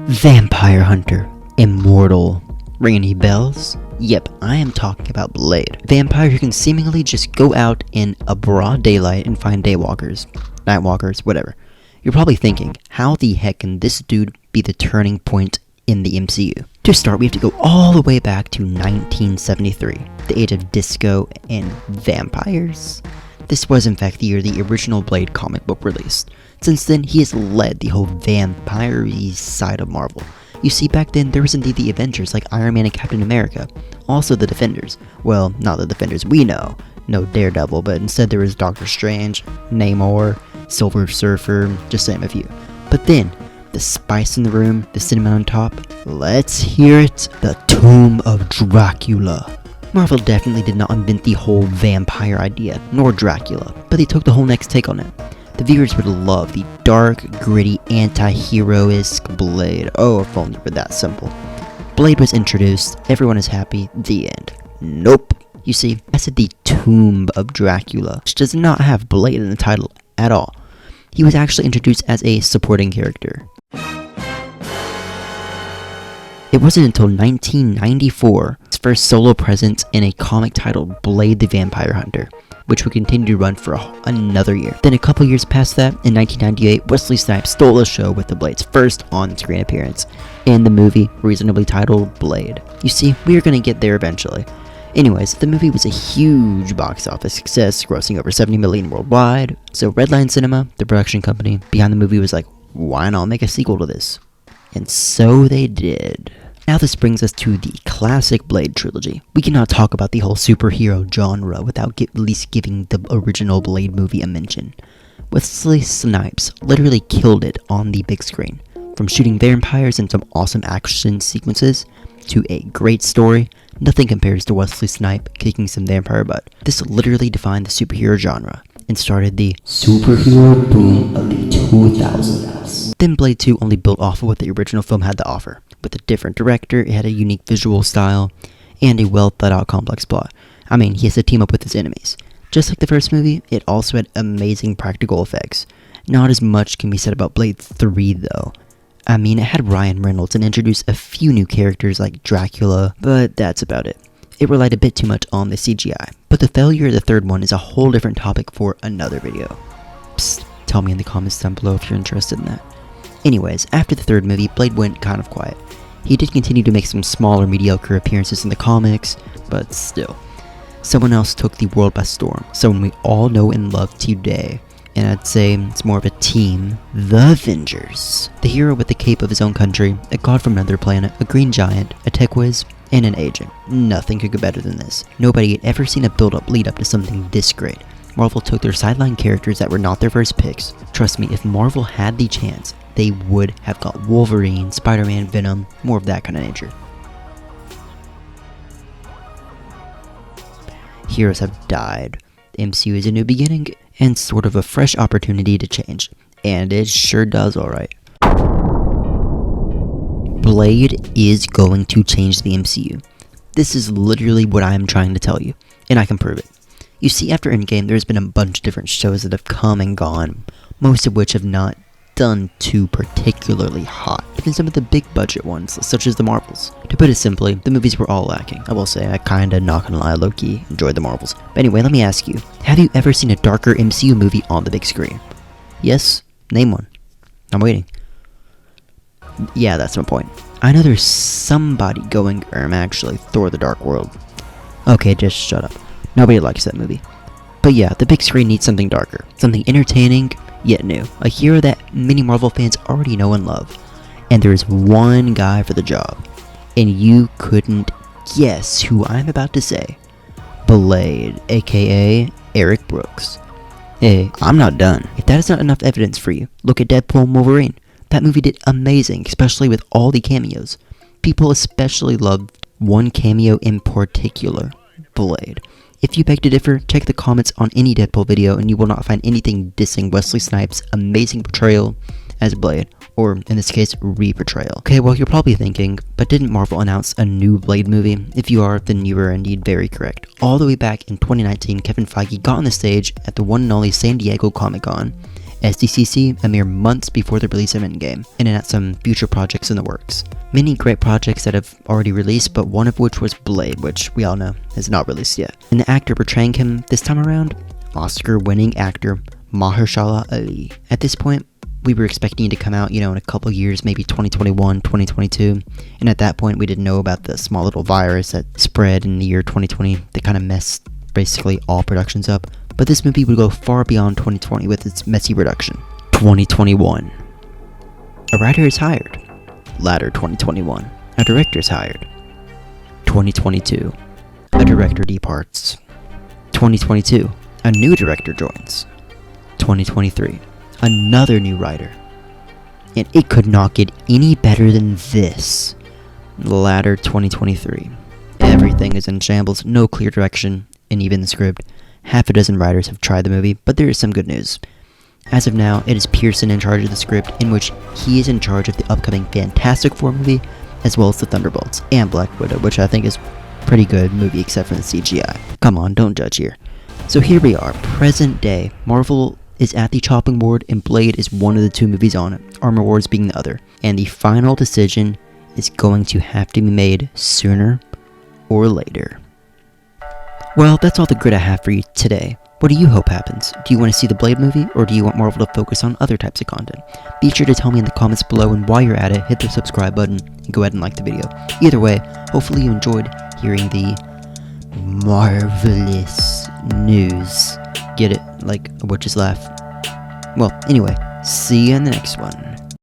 Vampire Hunter, Immortal. Ring any bells? Yep, I am talking about Blade. Vampire who can seemingly just go out in a broad daylight and find daywalkers, nightwalkers, whatever. You're probably thinking, how the heck can this dude be the turning point in the MCU? To start, we have to go all the way back to 1973, the age of disco and vampires. This was in fact the year the original Blade comic book released. Since then, he has led the whole vampire-y side of Marvel. You see, back then, there was indeed the Avengers like Iron Man and Captain America. Also the Defenders. Well, not the Defenders we know. No Daredevil, but instead there was Doctor Strange, Namor, Silver Surfer, just to name a few. But then, the spice in the room, the cinnamon on top, let's hear it, the Tomb of Dracula. Marvel definitely did not invent the whole vampire idea, nor Dracula, but they took the whole next take on it. The viewers would love the dark, gritty, anti-hero-esque Blade. Oh, if only it were that simple. Blade was introduced, everyone is happy, the end. Nope. You see, I said the Tomb of Dracula, which does not have Blade in the title at all. He was actually introduced as a supporting character. It wasn't until 1994, his first solo presence in a comic titled Blade the Vampire Hunter, which would continue to run for another year. Then a couple years past that, in 1998, Wesley Snipes stole the show with the Blade's first on-screen appearance in the movie reasonably titled Blade. You see, we are going to get there eventually. Anyways, the movie was a huge box office success, grossing over $70 million worldwide. So Redline Cinema, the production company behind the movie, was like, why not make a sequel to this? And so they did. Now this brings us to the classic Blade trilogy. We cannot talk about the whole superhero genre without at least giving the original Blade movie a mention. Wesley Snipes literally killed it on the big screen. From shooting vampires and some awesome action sequences, to a great story, nothing compares to Wesley Snipes kicking some vampire butt. This literally defined the superhero genre, and started the superhero boom of the 2000s. Then Blade 2 only built off of what the original film had to offer. With a different director, it had a unique visual style, and a well thought out complex plot. I mean, he has to team up with his enemies. Just like the first movie, it also had amazing practical effects. Not as much can be said about Blade 3 though. I mean, it had Ryan Reynolds and introduced a few new characters like Dracula, but that's about it. It relied a bit too much on the CGI. But the failure of the third one is a whole different topic for another video. Psst, tell me in the comments down below if you're interested in that. Anyways, after the third movie, Blade went kind of quiet. He did continue to make some smaller mediocre appearances in the comics, but still. Someone else took the world by storm, someone we all know and love today. And I'd say it's more of a team, the Avengers. The hero with the cape of his own country, a god from another planet, a green giant, a tech whiz, and an agent. Nothing could go better than this. Nobody had ever seen a build-up lead up to something this great. Marvel took their sideline characters that were not their first picks. Trust me, if Marvel had the chance, they would have got Wolverine, Spider-Man, Venom, more of that kind of nature. Heroes have died. The MCU is a new beginning, and sort of a fresh opportunity to change. And it sure does alright. Blade is going to change the MCU. This is literally what I am trying to tell you, and I can prove it. You see, after Endgame, there's been a bunch of different shows that have come and gone, most of which have not done too particularly hot. Even some of the big budget ones, such as the Marvels. To put it simply, the movies were all lacking. I will say, I kinda, not gonna lie, low-key enjoyed the Marvels. But anyway, let me ask you, have you ever seen a darker MCU movie on the big screen? Yes? Name one. I'm waiting. Yeah, that's my point. I know there's somebody going, actually, Thor the Dark World. Okay, just shut up. Nobody likes that movie. But yeah, the big screen needs something darker. Something entertaining, yet new. A hero that many Marvel fans already know and love. And there is one guy for the job. And you couldn't guess who I'm about to say. Blade, aka Eric Brooks. Hey, I'm not done. If that is not enough evidence for you, look at Deadpool and Wolverine. That movie did amazing, especially with all the cameos. People especially loved one cameo in particular, Blade. If you beg to differ, check the comments on any Deadpool video and you will not find anything dissing Wesley Snipes' amazing portrayal as Blade, or in this case, re-portrayal. Okay, well you're probably thinking, but didn't Marvel announce a new Blade movie? If you are, then you are indeed very correct. All the way back in 2019, Kevin Feige got on the stage at the one and only San Diego Comic-Con SDCC a mere months before the release of Endgame, and announced some future projects in the works. Many great projects that have already released, but one of which was Blade, which we all know is not released yet. And the actor portraying him this time around, Oscar-winning actor Mahershala Ali. At this point, we were expecting it to come out, in a couple years, maybe 2021, 2022, and at that point we didn't know about the small little virus that spread in the year 2020 that kind of messed basically all productions up. But this movie would go far beyond 2020 with its messy production. 2021. A writer is hired. Latter 2021. A director is hired. 2022. A director departs. 2022. A new director joins. 2023. Another new writer. And it could not get any better than this. Latter 2023. Everything is in shambles, no clear direction, and even the script. Half a dozen writers have tried the movie, but there is some good news. As of now, it is Pearson in charge of the script, in which he is in charge of the upcoming Fantastic Four movie, as well as the Thunderbolts, and Black Widow, which I think is a pretty good movie except for the CGI. Come on, don't judge here. So here we are, present day. Marvel is at the chopping board, and Blade is one of the two movies on it, Armor Wars being the other. And the final decision is going to have to be made sooner or later. Well, that's all the grid I have for you today. What do you hope happens? Do you want to see the Blade movie, or do you want Marvel to focus on other types of content? Be sure to tell me in the comments below, and while you're at it, hit the subscribe button and go ahead and like the video. Either way, hopefully you enjoyed hearing the marvelous news. Get it? Like a witch's laugh. Well, anyway, see you in the next one.